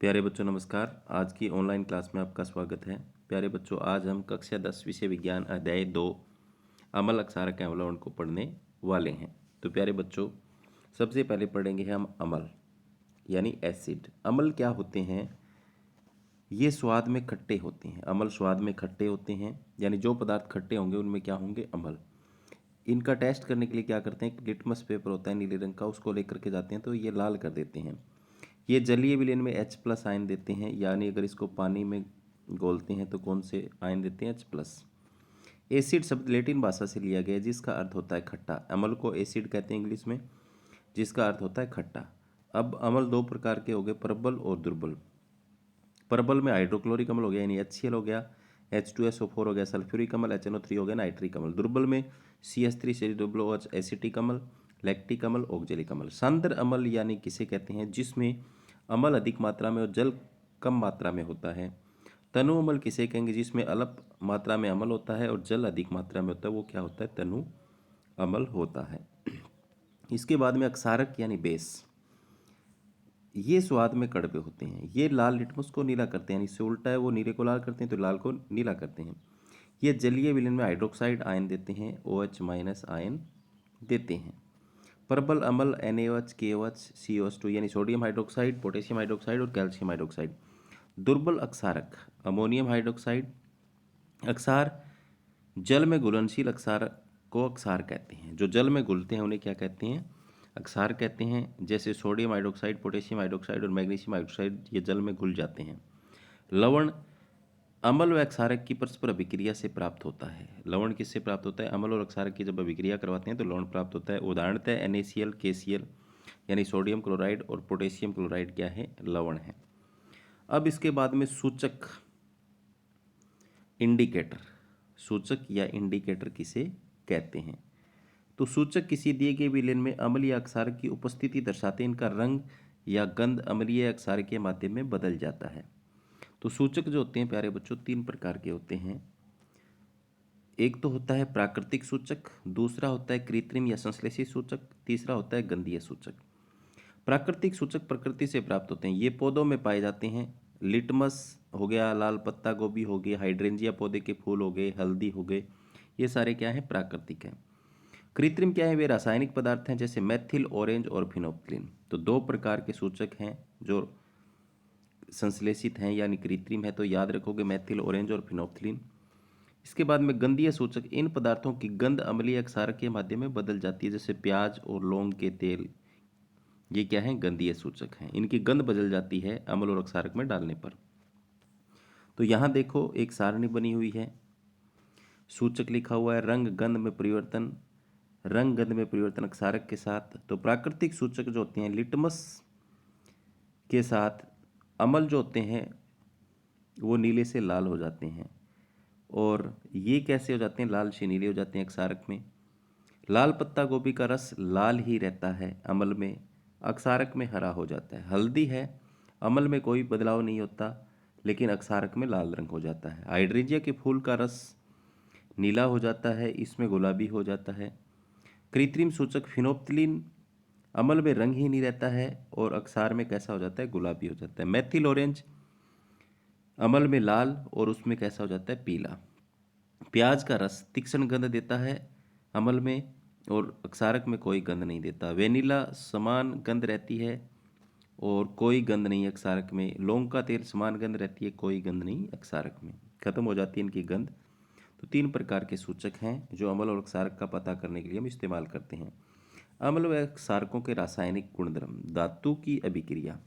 प्यारे बच्चों नमस्कार। आज की ऑनलाइन क्लास में आपका स्वागत है। प्यारे बच्चों, आज हम कक्षा 10 विषय विज्ञान अध्याय 2 अम्ल अक्षारक अवलोकन को पढ़ने वाले हैं। तो प्यारे बच्चों, सबसे पहले पढ़ेंगे हम अम्ल यानी एसिड। अम्ल क्या होते हैं? ये स्वाद में खट्टे होते हैं। अम्ल स्वाद में खट्टे होते हैं, यानी जो पदार्थ खट्टे होंगे उनमें क्या होंगे? अम्ल। इनका टेस्ट करने के लिए क्या करते हैं? लिटमस पेपर होता है नीले रंग का, उसको लेकर के जाते हैं तो ये लाल कर देते हैं। ये जलीय विलयन में H+ आयन देते हैं, यानी अगर इसको पानी में घोलते हैं तो कौन से आयन देते हैं? H+। एसिड शब्द लैटिन भाषा से लिया गया है, जिसका अर्थ होता है खट्टा। अम्ल को एसिड कहते हैं इंग्लिश में, जिसका अर्थ होता है खट्टा। अब अम्ल दो प्रकार के हो गए, प्रबल और दुर्बल। प्रबल में हाइड्रोक्लोरिक अम्ल हो गया यानी HCl हो गया, H2SO4 हो गया सल्फ्यूरिक अम्ल, HNO3 हो गया नाइट्रिक अम्ल। दुर्बल में CH3CH2OH एसिटिक अम्ल, लैक्टिक अम्ल, ऑक्जेलिक अम्ल। सांद्र अम्ल यानी किसे कहते हैं? जिसमें अम्ल अधिक मात्रा में और जल कम मात्रा में होता है। तनु अम्ल किसे कहेंगे? जिसमें अल्प मात्रा में अम्ल होता है और जल अधिक मात्रा में होता है, वो क्या होता है? तनु अम्ल होता है। इसके बाद में अक्षारक यानी बेस। ये स्वाद में कड़वे होते हैं। ये लाल लिटमस को नीला करते हैं, यानी इससे उल्टा है, वो नीले को लाल करते हैं तो लाल को नीला करते हैं। ये जलीय विलयन में हाइड्रोक्साइड आयन देते हैं, OH- आयन देते हैं। प्रबल अम्ल NaOH, KOH, CO2 यानी सोडियम हाइड्रोक्साइड, पोटेशियम हाइड्रोक्साइड और कैल्शियम हाइड्रोक्साइड। दुर्बल अक्षारक अमोनियम हाइड्रोक्साइड। अक्षार जल में घुलनशील अक्षार को अक्षार कहते हैं। जो जल में घुलते हैं उन्हें क्या कहते हैं? अक्षार कहते हैं। जैसे सोडियम हाइड्रोक्साइड, पोटेशियम हाइड्रोक्साइड और मैग्नीशियम हाइड्रोक्साइड, ये जल में घुल जाते हैं। लवण अम्ल व अक्षारक की परस्पर अभिक्रिया से प्राप्त होता है। लवण किससे प्राप्त होता है? अम्ल और अक्षारक की जब अभिक्रिया करवाते हैं तो लवण प्राप्त होता है। उदाहरणतः NaCl, KCl यानी सोडियम क्लोराइड और पोटेशियम क्लोराइड क्या है? लवण है। अब इसके बाद में सूचक इंडिकेटर। सूचक या इंडिकेटर किसे कहते हैं? तो सूचक किसी दिए गए विलयन में अम्ल या अक्षारक की उपस्थिति दर्शाते हैं। इनका रंग या गंध अम्लीय या अक्षारक के माध्यम में बदल जाता है। तो सूचक जो होते हैं प्यारे बच्चों, तीन प्रकार के होते हैं। एक तो होता है प्राकृतिक सूचक, दूसरा होता है कृत्रिम या संश्लेषित सूचक, तीसरा होता है गंधीय सूचक। प्राकृतिक सूचक प्रकृति से प्राप्त होते हैं। ये पौधों में पाए जाते हैं। लिटमस हो गया, लाल पत्ता गोभी हो गई, हाइड्रेंजिया पौधे के फूल हो गए, हल्दी हो गए, ये सारे क्या हैं? प्राकृतिक हैं। कृत्रिम क्या है? वे रासायनिक पदार्थ हैं, जैसे मेथिल, ऑरेंज और फिनोप्थिलीन। तो दो प्रकार के सूचक हैं जो संश्लेषित हैं यानी कृत्रिम है, तो याद रखोगे मेथिल, ऑरेंज और फिनोप्थिलीन। इसके बाद में गंधीय सूचक, इन पदार्थों की गंध अम्लीय अक्षारक के माध्यम में बदल जाती है, जैसे प्याज और लौंग के तेल, ये क्या है? गंधीय सूचक हैं। इनकी गंध बदल जाती है अम्ल और अक्षारक में डालने पर। तो यहाँ देखो एक सारणी बनी हुई है, सूचक लिखा हुआ है, रंग गंध में परिवर्तन, रंग गंध में परिवर्तन अक्षारक के साथ। तो प्राकृतिक सूचक जो होते हैं लिटमस के साथ, अम्ल जो होते हैं वो नीले से लाल हो जाते हैं। और ये कैसे हो जाते हैं? लाल से नीले हो जाते हैं अक्षारक में। लाल पत्ता गोभी का रस लाल ही रहता है अम्ल में, अक्षारक में हरा हो जाता है। हल्दी है, अम्ल में कोई बदलाव नहीं होता, लेकिन अक्षारक में लाल रंग हो जाता है। हाइड्रेंजिया के फूल का रस नीला हो जाता है, इसमें गुलाबी हो जाता है। कृत्रिम सूचक फिनोप्थिलीन, अम्ल में रंग ही नहीं रहता है और अक्षार में कैसा हो जाता है? गुलाबी हो जाता है। मेथिल ऑरेंज, अम्ल में लाल और उसमें कैसा हो जाता है? पीला। प्याज का रस तीक्ष्ण गंध देता है अम्ल में और अक्षारक में कोई गंध नहीं देता। वेनिला समान गंध रहती है और कोई गंध नहीं अक्षारक में। लौंग का तेल समान गंध रहती है, कोई गंध नहीं अक्षारक में, खत्म हो जाती है इनकी गंध। तो तीन प्रकार के सूचक हैं जो अम्ल और अक्षारक का पता करने के लिए हम इस्तेमाल करते हैं। अम्ल व क्षारकों के रासायनिक गुणधर्म। धातु की अभिक्रिया।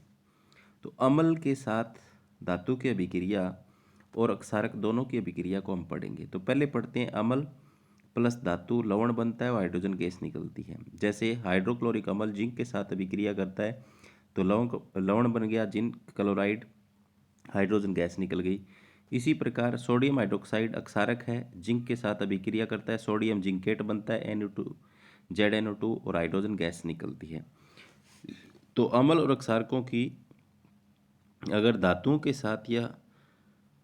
तो अम्ल के साथ धातु की अभिक्रिया और अक्षारक दोनों की अभिक्रिया को हम पढ़ेंगे। तो पहले पढ़ते हैं अम्ल प्लस धातु, लवण बनता है और हाइड्रोजन गैस निकलती है। जैसे हाइड्रोक्लोरिक अम्ल जिंक के साथ अभिक्रिया करता है तो लवण बन गया जिंक क्लोराइड, हाइड्रोजन गैस निकल गई। इसी प्रकार सोडियम हाइड्रोक्साइड अक्षारक है, जिंक के साथ अभिक्रिया करता है, सोडियम जिंकेट बनता है, NO2 ZNO2 और हाइड्रोजन गैस निकलती है। तो अम्ल और अक्षारकों की अगर धातुओं के साथ यह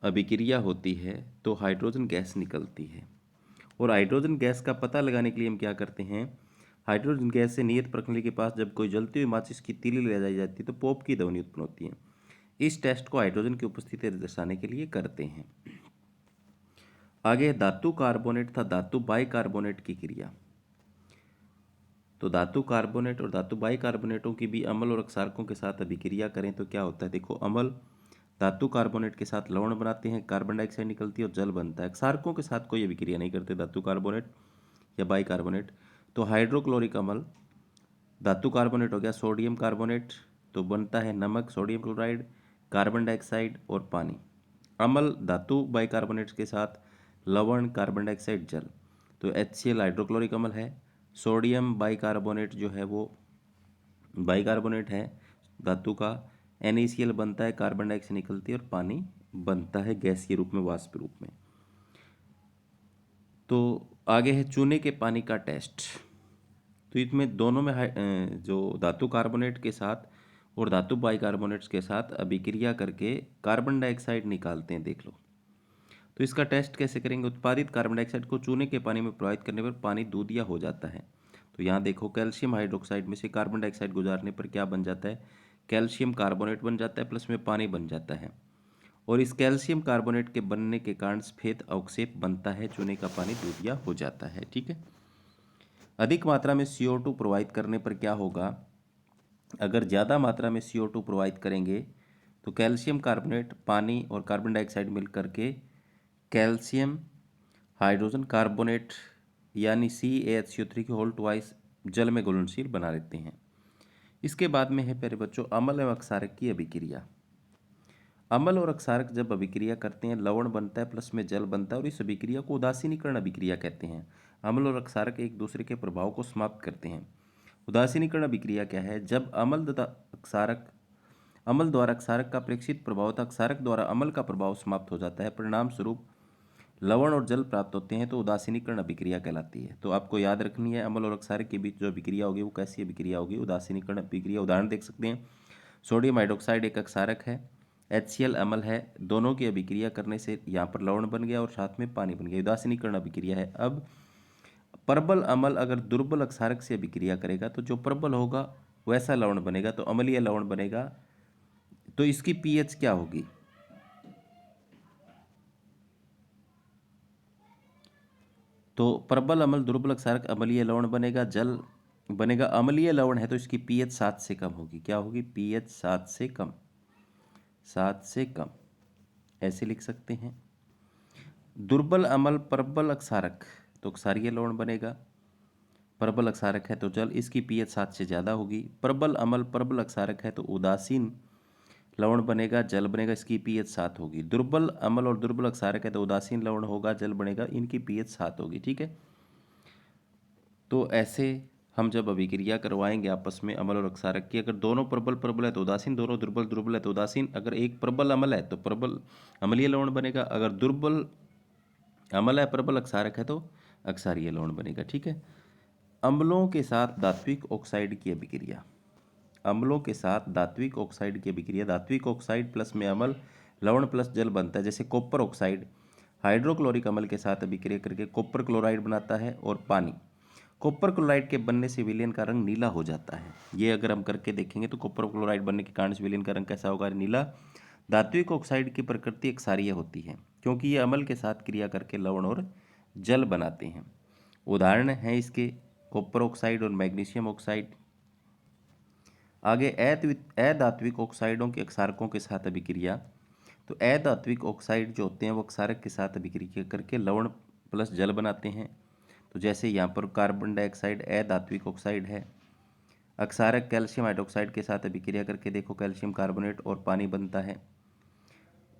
अभिक्रिया होती है तो हाइड्रोजन गैस निकलती है। और हाइड्रोजन गैस का पता लगाने के लिए हम क्या करते हैं? हाइड्रोजन गैस से नियत प्रणाली के पास जब कोई जलती हुई माचिस की तीली ले जाई जाती है तो पॉप की ध्वनि उत्पन्न होती है। इस टेस्ट को हाइड्रोजन की उपस्थिति दर्शाने के लिए करते हैं। आगे धातु कार्बोनेट तथा धातु बाइकार्बोनेट की क्रिया। तो धातु कार्बोनेट और धातु बाइकार्बोनेटों की भी अम्ल और क्षारकों के साथ अभिक्रिया करें तो क्या होता है। देखो, अम्ल धातु कार्बोनेट के साथ लवण बनाते हैं, कार्बन डाइऑक्साइड निकलती है और जल बनता है। क्षारकों के साथ कोई अभिक्रिया नहीं करते धातु कार्बोनेट या बाइकार्बोनेट। तो हाइड्रोक्लोरिक अम्ल धातु कार्बोनेट हो गया, सोडियम कार्बोनेट, तो बनता है नमक, सोडियम क्लोराइड, कार्बन डाइऑक्साइड और पानी। अम्ल धातु बाइकार्बोनेट के साथ लवण, कार्बन डाइऑक्साइड, जल, तो HCl हाइड्रोक्लोरिक अम्ल है। सोडियम बाइकार्बोनेट जो है वो बाइकार्बोनेट है धातु का, NaCl बनता है, कार्बन डाइऑक्साइड निकलती है और पानी बनता है गैस के रूप में, वाष्प रूप में। तो आगे है चूने के पानी का टेस्ट। तो इसमें दोनों में जो धातु कार्बोनेट के साथ और धातु बाइकार्बोनेट्स के साथ अभिक्रिया करके कार्बन डाइऑक्साइड निकालते हैं, देख लो। तो इसका टेस्ट कैसे करेंगे। उत्पादित कार्बन डाइऑक्साइड को चूने के पानी में प्रवाहित करने पर पानी दूधिया हो जाता है। तो यहाँ देखो, कैल्शियम हाइड्रोक्साइड में से कार्बन डाइऑक्साइड गुजारने पर क्या बन जाता है, कैल्शियम कार्बोनेट बन जाता है, प्लस में पानी बन जाता है। और इस कैल्शियम कार्बोनेट के बनने के कारण सफेद अवक्षेप बनता है, चूने का पानी दूधिया हो जाता है। ठीक है। अधिक मात्रा में CO2 प्रवाहित करने पर क्या होगा। अगर ज़्यादा मात्रा में CO2 प्रवाहित करेंगे तो कैल्शियम कार्बोनेट, पानी और कार्बन डाइऑक्साइड मिल करके कैल्शियम हाइड्रोजन कार्बोनेट यानी CaHCO3 की होल ट्वाइस जल में घुलनशील बना लेते हैं। इसके बाद में है प्यारे बच्चों अम्ल एवं क्षारक की अभिक्रिया। अम्ल और क्षारक जब अभिक्रिया करते हैं, लवण बनता है, प्लस में जल बनता है और इस अभिक्रिया को उदासीनीकरण अभिक्रिया कहते हैं। अम्ल और क्षारक एक दूसरे के प्रभाव को समाप्त करते हैं। उदासीनीकरण अभिक्रिया क्या है, जब अम्ल द्वारा क्षारक का प्रेक्षित प्रभाव तथा क्षारक द्वारा अम्ल का प्रभाव समाप्त हो जाता है, परिणाम स्वरूप लवण और जल प्राप्त होते हैं, तो उदासीनीकरण अभिक्रिया कहलाती है। तो आपको याद रखनी है, अम्ल और क्षारक के बीच जो अभिक्रिया होगी वो कैसी अभिक्रिया होगी, उदासीनीकरण अभिक्रिया। उदाहरण देख सकते हैं, सोडियम हाइड्रोक्साइड एक क्षारक है, HCl अम्ल है, दोनों की अभिक्रिया करने से यहाँ पर लवण बन गया और साथ में पानी बन गया, उदासीनीकरण अभिक्रिया है। अब प्रबल अम्ल अगर दुर्बल क्षारक से अभिक्रिया करेगा तो जो प्रबल होगा वैसा लवण बनेगा, तो अम्लीय लवण बनेगा। तो इसकी pH क्या होगी, तो प्रबल अम्ल दुर्बल क्षारक अम्लीय लवण बनेगा, जल बनेगा अम्लीय लवण है, तो इसकी pH 7 से कम होगी। क्या होगी, pH 7 से कम, 7 से कम, ऐसे लिख सकते हैं। दुर्बल अम्ल प्रबल क्षारक तो क्षारीय लवण बनेगा, प्रबल क्षारक है तो जल, इसकी pH 7 से ज़्यादा होगी। प्रबल अम्ल प्रबल क्षारक है तो उदासीन लवण बनेगा, जल बनेगा, इसकी pH 7 होगी। दुर्बल अम्ल और दुर्बल क्षारक है तो उदासीन लवण होगा, जल बनेगा, इनकी pH 7 होगी। ठीक है। तो ऐसे हम जब अभिक्रिया करवाएंगे आपस में अम्ल और क्षारक की, अगर दोनों प्रबल प्रबल है तो उदासीन, दोनों दुर्बल दुर्बल है तो उदासीन। अगर एक प्रबल अम्ल है तो प्रबल अम्लीय लवण बनेगा, अगर दुर्बल अम्ल है प्रबल क्षारक है तो अक्षारीय लवण बनेगा। ठीक है। अम्लों के साथ धात्विक ऑक्साइड की अभिक्रिया। अम्लों के साथ धात्विक ऑक्साइड की अभिक्रिया, धात्विक ऑक्साइड प्लस में अम्ल, लवण प्लस जल बनता है। जैसे कॉपर ऑक्साइड हाइड्रोक्लोरिक अम्ल के साथ अभिक्रिया करके कॉपर क्लोराइड बनाता है, और पानी, कॉपर क्लोराइड के बनने से विलयन का रंग नीला हो जाता है। ये अगर हम करके देखेंगे तो कॉपर क्लोराइड बनने के कारण से विलयन का रंग कैसा होगा, नीला। धात्विक ऑक्साइड की प्रकृति क्षारीय होती है क्योंकि ये अम्ल के साथ क्रिया करके लवण और जल बनाते हैं। उदाहरण है इसके कॉपर ऑक्साइड और मैग्नीशियम ऑक्साइड। आगे अधात्विक ऑक्साइडों के क्षारकों के साथ अभिक्रिया। तो अधात्विक ऑक्साइड जो होते हैं वो क्षारक के साथ अभिक्रिया करके लवण प्लस जल बनाते हैं। तो जैसे यहाँ पर कार्बन डाइऑक्साइड अधात्विक ऑक्साइड है, अक्षारक कैल्शियम हाइड्रोक्साइड के साथ अभिक्रिया करके देखो कैल्शियम कार्बोनेट और पानी बनता है।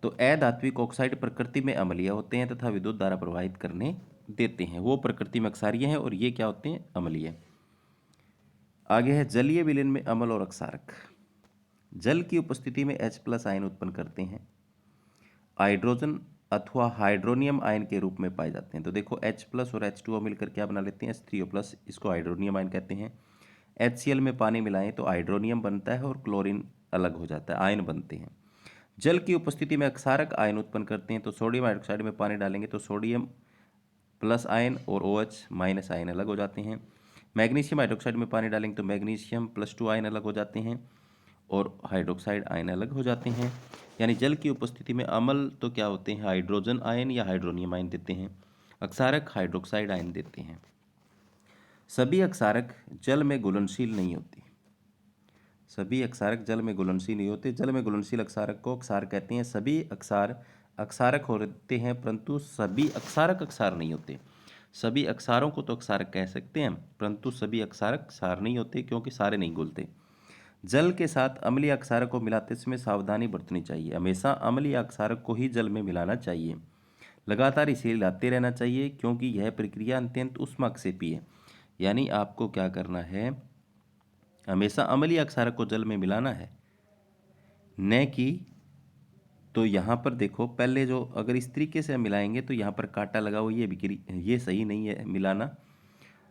तो अधात्विक ऑक्साइड प्रकृति में अम्लीय होते हैं तथा विद्युत धारा प्रवाहित करने देते हैं, वो प्रकृति में क्षारीय हैं और ये क्या होते हैं, अम्लीय। आगे है जलीय विलयन में अम्ल और क्षारक। जल की उपस्थिति में H+ आयन उत्पन्न करते हैं, हाइड्रोजन अथवा हाइड्रोनियम आयन के रूप में पाए जाते हैं। तो देखो H+ और H2O मिलकर क्या बना लेते हैं, H3O+, इसको हाइड्रोनियम आयन कहते हैं। HCl में पानी मिलाएं तो हाइड्रोनियम बनता है और क्लोरीन अलग हो जाता है, आयन बनते हैं। जल की उपस्थिति में क्षारक आयन उत्पन्न करते हैं। तो सोडियम हाइड्रोक्साइड में पानी डालेंगे तो सोडियम प्लस आयन और OH- आयन अलग हो जाते हैं। मैग्नीशियम हाइड्रोक्साइड में पानी डालेंगे तो मैग्नीशियम +2 आयन अलग हो जाते हैं और हाइड्रोक्साइड आयन अलग हो जाते हैं। यानी जल की उपस्थिति में अम्ल तो क्या होते हैं, हाइड्रोजन आयन या हाइड्रोनियम आयन देते हैं, अक्षारक हाइड्रोक्साइड आयन देते हैं। सभी अक्षारक जल में घुलनशील नहीं होते। सभी अक्षारक जल में घुलनशील नहीं होते। जल में घुलनशील अक्षारक को अक्षार कहते हैं। सभी अक्षार अक्षारक होते हैं, परंतु सभी अक्षारक अक्षार नहीं होते। सभी अक्षारों को तो अक्षारक कह सकते हैं, परंतु सभी अक्षारक क्षार नहीं होते, क्योंकि सारे नहीं घुलते। जल के साथ अम्लीय अक्षारक को मिलाते समय सावधानी बरतनी चाहिए। हमेशा अम्लीय अक्षारक को ही जल में मिलाना चाहिए। लगातार इसे हिलाते रहना चाहिए, क्योंकि यह प्रक्रिया अत्यंत ऊष्माक्षेपी है। यानी आपको क्या करना है, हमेशा अम्लीय अक्षारक को जल में मिलाना है, न कि तो यहाँ पर देखो पहले जो अगर इस तरीके से हम मिलाएंगे तो यहाँ पर कांटा लगा हुआ, ये बिक्री ये सही नहीं है मिलाना।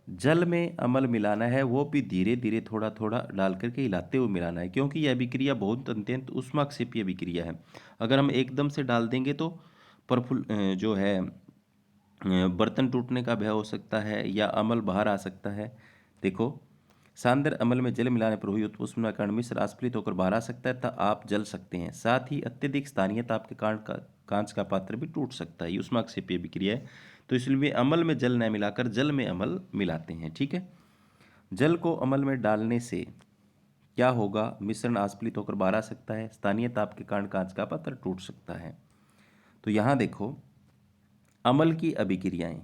जल में अम्ल मिलाना है, वो भी धीरे धीरे थोड़ा थोड़ा डाल करके हिलाते हुए मिलाना है, क्योंकि यह अभिक्रिया बहुत अत्यंत ऊष्माक्षेपीय अभिक्रिया है। अगर हम एकदम से डाल देंगे तो जो है बर्तन टूटने का भय हो सकता है या अम्ल बाहर आ सकता है। देखो, सांद्र अम्ल में जल मिलाने पर हुई उत्प्लावना के कारण मिश्र अस्फलित होकर बाहर आ सकता है, तथा आप जल सकते हैं। साथ ही अत्यधिक स्थानीय ताप के कारण कांच का पात्र भी टूट सकता है। ये ऊष्माक्षेपीय अभिक्रिया है, तो इसलिए अम्ल में जल न मिलाकर जल में अम्ल मिलाते हैं। ठीक है, जल को अम्ल में डालने से क्या होगा, मिश्रण अस्फलित होकर बाहर आ सकता है, स्थानीय ताप के कारण कांच का पात्र टूट सकता है। तो यहाँ देखो, अम्ल की अभिक्रियाएं,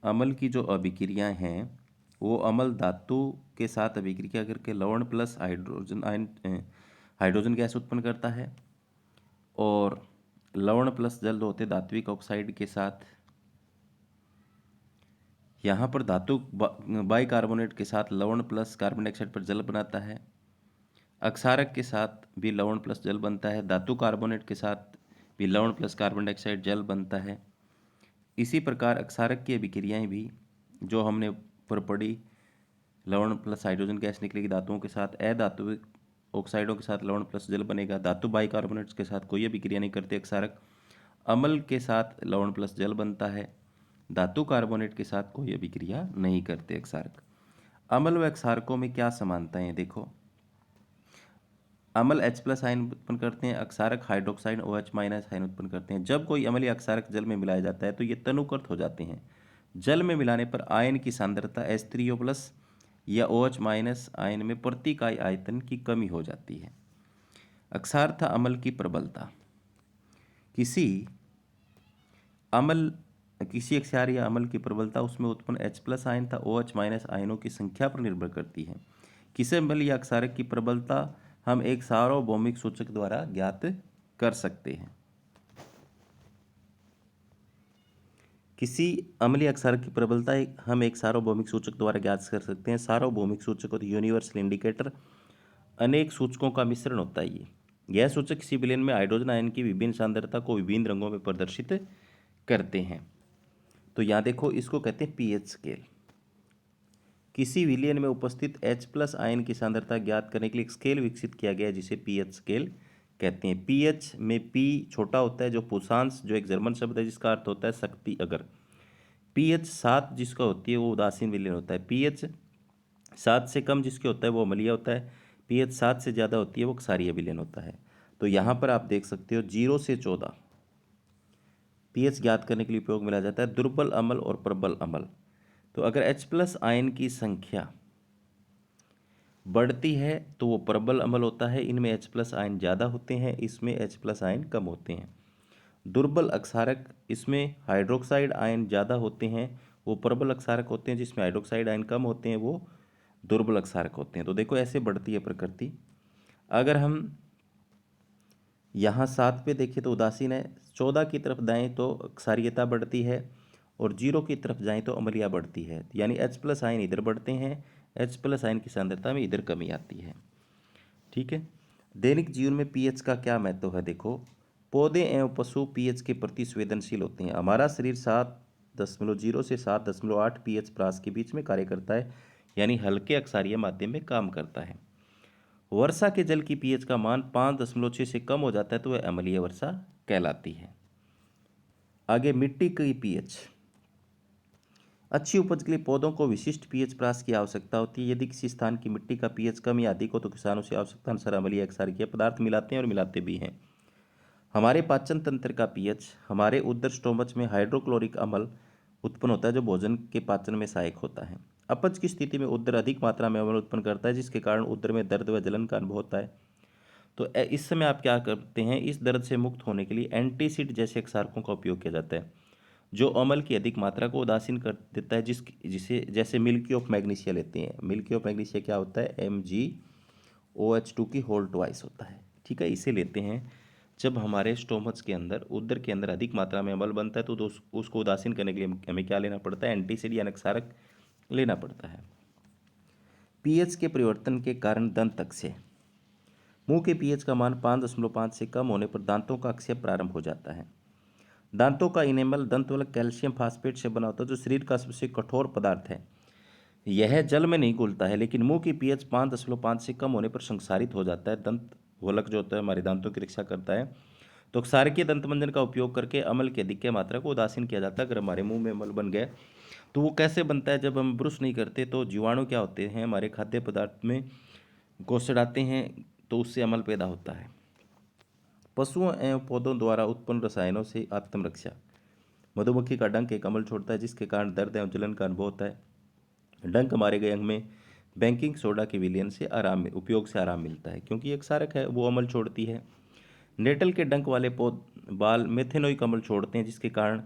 अम्ल की जो अभिक्रियाएं हैं वो अम्ल धातु के साथ अभिक्रिया करके लवण plus hydrogen ion hydrogen gas उत्पन्न करता है, और लवण प्लस जल होते धात्विक ऑक्साइड के साथ, यहाँ पर धातु बाइकार्बोनेट के साथ लवण प्लस कार्बन डाइऑक्साइड पर जल बनाता है। अक्षारक के साथ भी लवण प्लस जल बनता है। धातु कार्बोनेट के साथ भी लवण प्लस कार्बन डाइऑक्साइड जल बनता है। इसी प्रकार अक्षारक की अभिक्रियाएं भी जो हमने पर पढ़ी, लवण प्लस हाइड्रोजन गैस निकलेगी धातुओं के साथ, अधातुविक ऑक्साइडों के साथ लवण प्लस जल बनेगा। धातु बाइकार्बोनेट्स के साथ कोई अभिक्रिया नहीं करते अक्षारक। अम्ल के साथ लवण प्लस जल बनता है। धातु कार्बोनेट के साथ कोई अभिक्रिया नहीं करते अक्षारक। अम्ल व अक्षारकों में क्या समानताएं, देखो, अम्ल H प्लस आयन उत्पन्न करते हैं, अक्षारक हाइड्रोक्साइड OH माइनस आयन उत्पन्न करते हैं। जब कोई अम्लीय अक्षारक जल में मिलाया जाता है तो ये तनुकृत हो जाते हैं। जल में मिलाने पर आयन की सांद्रता H3O प्लस या OH माइनस आयन में प्रति इकाई आयतन की कमी हो जाती है। अक्षार था अम्ल की प्रबलता। किसी अक्षार या अम्ल की प्रबलता उसमें उत्पन्न H प्लस आयन था OH माइनस आयनों की संख्या पर निर्भर करती है। किसी अम्ल या अक्षारक की प्रबलता हम एक सार्वभौमिक सूचक द्वारा ज्ञात कर सकते हैं। किसी अम्लीय अक्षारक की प्रबलता हम एक सार्वभौमिक सूचक द्वारा ज्ञात कर सकते हैं। सार्वभौमिक सूचक और यूनिवर्सल इंडिकेटर अनेक सूचकों का मिश्रण होता है। यह सूचक किसी विलयन में हाइड्रोजन आयन की विभिन्न सांद्रता को विभिन्न रंगों में प्रदर्शित करते हैं। तो यहाँ देखो, इसको कहते हैं पीएच स्केल। किसी विलयन में उपस्थित H प्लस आयन की सांद्रता ज्ञात करने के लिए एक स्केल विकसित किया गया है, जिसे पीएच स्केल कहते हैं। पीएच में P छोटा होता है, जो पुरुषांश, जो एक जर्मन शब्द है जिसका अर्थ होता है शक्ति। अगर पीएच 7 जिसका होती है वो उदासीन विलयन होता है। पीएच 7 से कम जिसके होता है वो अम्लीय होता है। पीएच 7 से ज़्यादा होती है वो क्षारीय विलयन होता है। तो यहाँ पर आप देख सकते हो 0 से 14 पीएच ज्ञात करने के लिए उपयोग में लाया जाता है। दुर्बल अम्ल और प्रबल अम्ल, तो अगर H प्लस आयन की संख्या बढ़ती है तो वो प्रबल अम्ल होता है। इनमें H प्लस आयन ज़्यादा होते हैं, इसमें H प्लस आयन कम होते हैं। दुर्बल अक्षारक, इसमें हाइड्रोक्साइड आयन ज़्यादा होते हैं, वो प्रबल अक्षारक होते हैं। जिसमें हाइड्रोक्साइड आयन कम होते हैं वो दुर्बल अक्षारक होते हैं। तो देखो ऐसे बढ़ती है प्रकृति। अगर हम यहाँ 7 पे देखें तो उदासीन है, 14 की तरफ जाएँ तो क्षारीयता बढ़ती है, और 0 की तरफ जाएँ तो अम्लीयता बढ़ती है। यानी H प्लस आयन इधर बढ़ते हैं, H प्लस आयन की सांद्रता में इधर कमी आती है। ठीक है, दैनिक जीवन में पीएच का क्या महत्व है, देखो, पौधे एवं पशु पीएच के प्रति संवेदनशील होते हैं। हमारा शरीर 7.0 से 7.8 पीएच प्रास के बीच में कार्य करता है, यानी हल्के अक्षारीय माध्यम में काम करता है। वर्षा के जल की पीएच का मान 5.6 से कम हो जाता है तो वह अम्लीय वर्षा कहलाती है। आगे मिट्टी की पीएच। अच्छी उपज के लिए पौधों को विशिष्ट पीएच प्रास की आवश्यकता होती है। यदि किसी स्थान की मिट्टी का पीएच कम या अधिक हो तो किसानों से आवश्यकता अनुसार अम्लीय क्षारीय पदार्थ मिलाते हैं और मिलाते भी हैं। हमारे पाचन तंत्र का पीएच, हमारे उदर स्टोमच में हाइड्रोक्लोरिक अम्ल उत्पन्न होता है जो भोजन के पाचन में सहायक होता है। अपच की स्थिति में उदर अधिक मात्रा में अम्ल उत्पन्न करता है जिसके कारण उदर में दर्द व जलन का अनुभव होता है। तो इस समय आप क्या करते हैं, इस दर्द से मुक्त होने के लिए एंटीसिड जैसे क्षारकों का उपयोग किया जाता है जो अम्ल की अधिक मात्रा को उदासीन कर देता है, जिसे जैसे मिल्की ऑफ मैग्नीशिया लेते हैं। मिल्की ऑफ मैग्नीशिया क्या होता है, MgOH2 की होल ट्वाइस होता है। ठीक है, इसे लेते हैं जब हमारे स्टोमच के अंदर, उदर के अंदर अधिक मात्रा में अम्ल बनता है तो उसको उदासीन करने के लिए हमें क्या लेना पड़ता है, एंटीसिड यानी क्षारक लेना पड़ता है। पीएच के परिवर्तन के कारण दंत अक्षय। मुंह के पीएच का मान 5.5 से कम होने पर दांतों का अक्षय प्रारंभ हो जाता है। दांतों का इनेमल दंतवल्क कैल्शियम फास्फेट से बना होता है जो शरीर का सबसे कठोर पदार्थ है। यह जल में नहीं घुलता है लेकिन मुंह की पीएच 5.5 से कम होने पर संक्षारित हो जाता है। दंत वलक जो होता है हमारे दांतों की रक्षा करता है। तो क्षारकीय दंत मंजन का उपयोग करके अम्ल की अधिक मात्रा को उदासीन किया जाता है। अगर हमारे मुंह में अम्ल बन गया तो वो कैसे बनता है, जब हम ब्रुश नहीं करते तो जीवाणु क्या होते हैं हमारे खाद्य पदार्थ में को सड़ाते हैं तो उससे अम्ल पैदा होता है। पशुओं एवं पौधों द्वारा उत्पन्न रसायनों से आत्मरक्षा। मधुमक्खी का डंक एक अम्ल छोड़ता है जिसके कारण दर्द एवं जलन का अनुभव होता है। डंक मारे गए अंग में बेकिंग सोडा के विलयन से उपयोग से आराम मिलता है क्योंकि एक क्षारक है, वो अम्ल छोड़ती है। नेटल के डंक वाले बाल मेथेनोइक अम्ल छोड़ते हैं जिसके कारण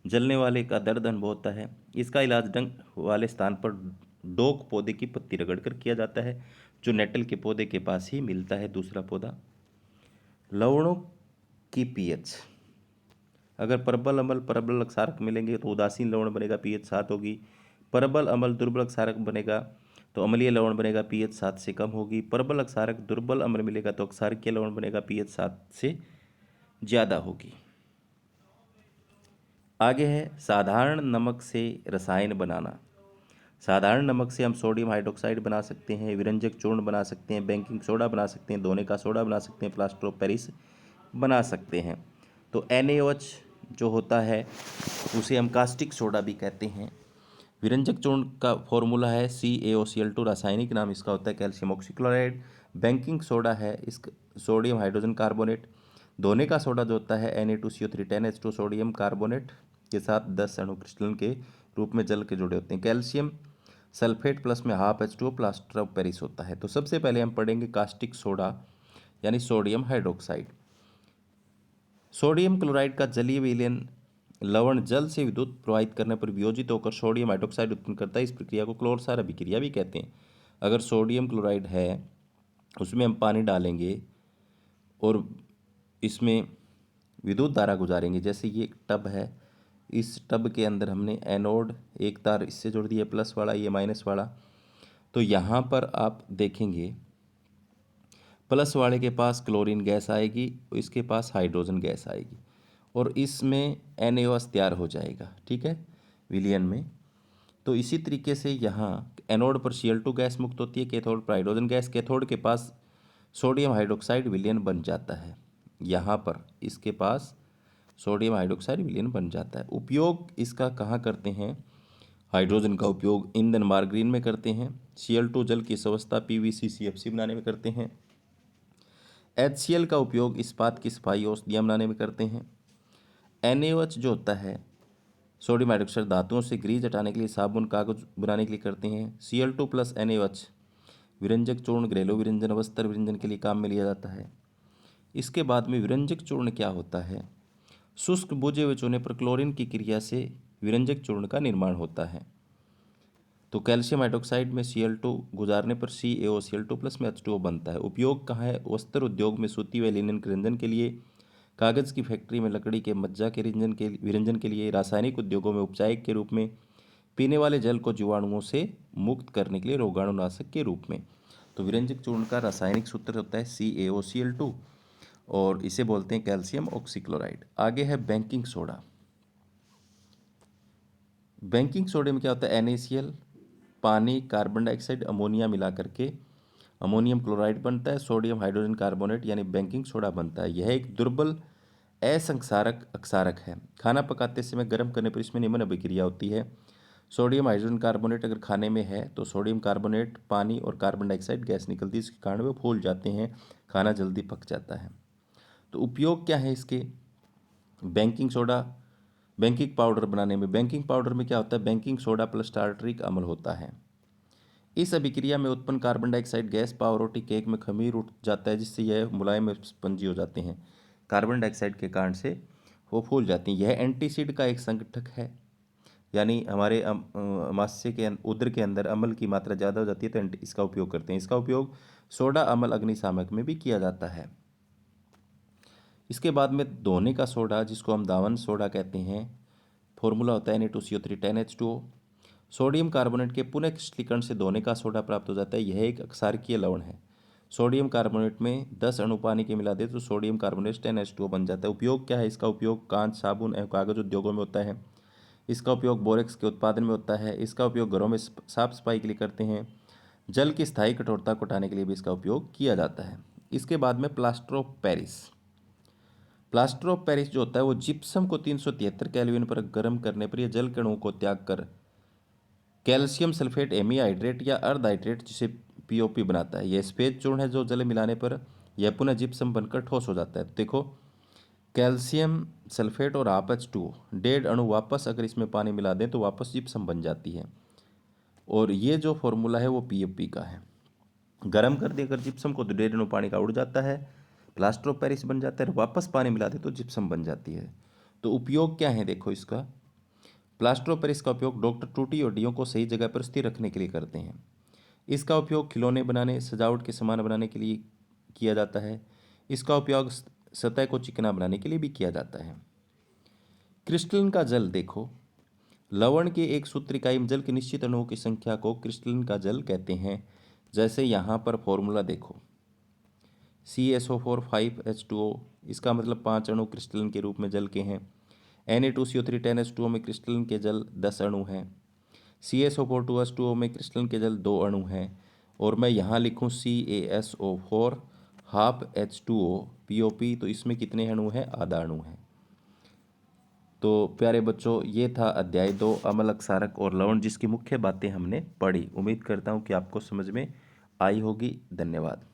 जलने वाले का दर्द अनुभव होता है। इसका इलाज डंक वाले स्थान पर डोक पौधे की पत्ती रगड़कर किया जाता है जो नेटल के पौधे के पास ही मिलता है, दूसरा पौधा। लवणों की पीएच। अगर परबल अम्ल परबल क्षारक मिलेंगे तो उदासीन लवण बनेगा, पीएच 7 होगी। परबल अम्ल दुर्बल क्षारक बनेगा तो अम्लीय लवण बनेगा, पीएच 7 से कम होगी। परबल क्षारक दुर्बल अम्ल मिलेगा तो क्षारकीय लवण बनेगा, पीएच 7 से ज़्यादा होगी। आगे है साधारण नमक से रसायन बनाना। साधारण नमक से हम सोडियम हाइड्रोक्साइड बना सकते हैं, विरंजक चूर्ण बना सकते हैं, बेकिंग सोडा बना सकते हैं, धोने का सोडा बना सकते हैं, प्लास्टर ऑफ पेरिस बना सकते हैं। तो NaOH जो होता है उसे हम कास्टिक सोडा भी कहते हैं। विरंजक चूर्ण का फॉर्मूला है CaOCl2, रासायनिक नाम इसका होता है कैल्शियम ऑक्सीक्लोराइड। बेकिंग सोडा है इस सोडियम हाइड्रोजन कार्बोनेट। धोने का सोडा जो होता है Na2CO3 10H2 सोडियम कार्बोनेट के साथ 10 अणु क्रिस्टलन के रूप में जल के जुड़े होते हैं। कैल्शियम सल्फेट प्लस में half H2O plaster of Paris होता है। तो सबसे पहले हम पढ़ेंगे कास्टिक सोडा यानी सोडियम हाइड्रोक्साइड। सोडियम क्लोराइड का जलीय विलयन लवण जल से विद्युत प्रवाहित करने पर वियोजित होकर सोडियम हाइड्रोक्साइड उत्पन्न करता है। इस प्रक्रिया को क्लोरसार अभिक्रिया भी कहते हैं। अगर सोडियम क्लोराइड है उसमें हम पानी डालेंगे और इसमें विद्युत धारा गुजारेंगे। जैसे ये एक टब है, इस टब के अंदर हमने एनोड एक तार इससे जोड़ दिया प्लस वाला, ये माइनस वाला। तो यहाँ पर आप देखेंगे प्लस वाले के पास क्लोरीन गैस आएगी, इसके पास हाइड्रोजन गैस आएगी और इसमें NaOH तैयार हो जाएगा। ठीक है, विलयन में। तो इसी तरीके से यहाँ एनोड पर Cl2 गैस मुक्त होती है, कैथोड पर हाइड्रोजन गैस। कैथोड के पास सोडियम हाइड्रोक्साइड विलयन बन जाता है। यहाँ पर इसके पास सोडियम हाइड्रोक्साइड विलयन बन जाता है। उपयोग इसका कहाँ करते हैं, हाइड्रोजन का उपयोग ईंधन मार्गरीन में करते हैं। Cl2 जल की अवस्था PVC-CFC बनाने में करते हैं। HCl का उपयोग इस्पात की सफाई औषधियाँ बनाने में करते हैं। NaOH जो होता है सोडियम हाइड्रोक्साइड धातुओं से ग्रीज हटाने के लिए, साबुन कागज बनाने के लिए करते हैं। Cl2 प्लस NaOH विरंजक चूर्ण घरेलू विरंजन वस्त्र विरंजन के लिए काम में लिया जाता है। इसके बाद में विरंजक चूर्ण क्या होता है, शुष्क बुझे हुए चूने पर क्लोरीन की क्रिया से विरंजक चूर्ण का निर्माण होता है। तो कैल्शियम हाइड्रोक्साइड में Cl2 गुजारने पर CaOCl2 प्लस में H2O बनता है। उपयोग कहाँ है, वस्त्र उद्योग में सूती व लिनन के रंजन के लिए, कागज़ की फैक्ट्री में लकड़ी के मज्जा के विरंजन के लिए, रासायनिक उद्योगों में उपचायक के रूप में, पीने वाले जल को जीवाणुओं से मुक्त करने के लिए रोगाणुनाशक के रूप में। तो विरंजक चूर्ण का रासायनिक सूत्र होता है CaOCl2 और इसे बोलते हैं कैल्शियम ऑक्सीक्लोराइड। आगे है बेकिंग सोडा। बेकिंग सोडे में क्या होता है, NaCl पानी कार्बन डाइऑक्साइड अमोनिया मिला करके अमोनियम क्लोराइड बनता है। सोडियम हाइड्रोजन कार्बोनेट यानी बेकिंग सोडा बनता है। यह एक दुर्बल असंक्षारक अक्षारक है। खाना पकाते समय गर्म करने पर इसमें निम्न अभिक्रिया होती है। सोडियम हाइड्रोजन कार्बोनेट अगर खाने में है तो सोडियम कार्बोनेट पानी और कार्बन डाइऑक्साइड गैस निकलती है, इसके कारण वे फूल जाते हैं, खाना जल्दी पक जाता है। तो उपयोग क्या है इसके? बेकिंग सोडा, बेकिंग पाउडर बनाने में, बेकिंग पाउडर में क्या होता है, बेकिंग सोडा प्लस टार्टरिक अम्ल होता है। इस अभिक्रिया में उत्पन्न कार्बन डाइऑक्साइड गैस पावरोटी केक में खमीर उठ जाता है, जिससे यह मुलायम स्पंजी हो जाते हैं। कार्बन डाइऑक्साइड के कारण से वो फूल जाती हैं। यह एंटीसीड का एक संगठक है, यानी हमारे अमाशय के उदर के अंदर अम्ल की मात्रा ज़्यादा हो जाती है तो इसका उपयोग करते हैं। इसका उपयोग सोडा अम्ल अग्निशामक में भी किया जाता है। इसके बाद में धोने का सोडा, जिसको हम दावन सोडा कहते हैं, फॉर्मूला होता है Na2CO3 10H2O। सोडियम कार्बोनेट के पुनः क्रिस्टलीकरण से धोने का सोडा प्राप्त हो जाता है। यह एक अक्षारकीय लवण है। सोडियम कार्बोनेट में 10 अणु पानी के मिला दे तो सोडियम कार्बोनेट 10H2O बन जाता है। उपयोग क्या है इसका? उपयोग कांच, साबुन एवं कागज उद्योगों में होता है। इसका उपयोग बोरेक्स के उत्पादन में होता है। इसका उपयोग घरों में साफ सफाई के लिए करते हैं। जल की स्थायी कठोरता को हटाने के लिए भी इसका उपयोग किया जाता है। इसके बाद में plaster of Paris. Plaster of Paris जो होता है वो जिप्सम को 373 केल्विन पर गर्म करने पर यह जल के अणुओं को त्याग कर कैल्शियम सल्फेट एमीहाइड्रेट या अर्धहाइड्रेट, जिसे पीओपी बनाता है। यह सफेद चूर्ण है जो जल मिलाने पर यह पुनः जिप्सम बनकर ठोस हो जाता है। तो देखो, कैल्शियम सल्फेट और H2O डेढ़ अणु वापस अगर इसमें पानी मिला दें तो वापस जिप्सम बन जाती है। और ये जो फॉर्मूला है वो पीओपी का है। गर्म कर दे अगर जिप्सम को तो डेढ़ अणु पानी का उड़ जाता है, प्लास्टर ऑफ पेरिस बन जाता है। वापस पानी मिला दे तो जिप्सम बन जाती है। तो उपयोग क्या है देखो इसका? प्लास्टर ऑफ पेरिस का उपयोग डॉक्टर टूटी हड्डियों को सही जगह पर स्थिर रखने के लिए करते हैं। इसका उपयोग खिलौने बनाने, सजावट के सामान बनाने के लिए किया जाता है। इसका उपयोग सतह को चिकना बनाने के लिए भी किया जाता है। क्रिस्टलन का जल देखो, लवण के एक सूत्र इकाई में जल के निश्चित अणुओं की संख्या को क्रिस्टलन का जल कहते हैं। जैसे यहाँ पर फॉर्मूला देखो, CSO4 5H2O, इसका मतलब 5 अणु क्रिस्टलन के रूप में जल के हैं। Na2CO3 10H2O में क्रिस्टलन के जल 10 अणु हैं। CSO4 2H2O में क्रिस्टलन के जल 2 अणु हैं। और मैं यहाँ लिखूँ CaSO4 हाफ H2O POP, तो इसमें कितने अणु हैं? आधा अणु है। तो प्यारे बच्चों, ये था अध्याय 2 अम्ल, क्षारक और लवण, जिसकी मुख्य बातें हमने पढ़ी। उम्मीद करता हूँ कि आपको समझ में आई होगी। धन्यवाद।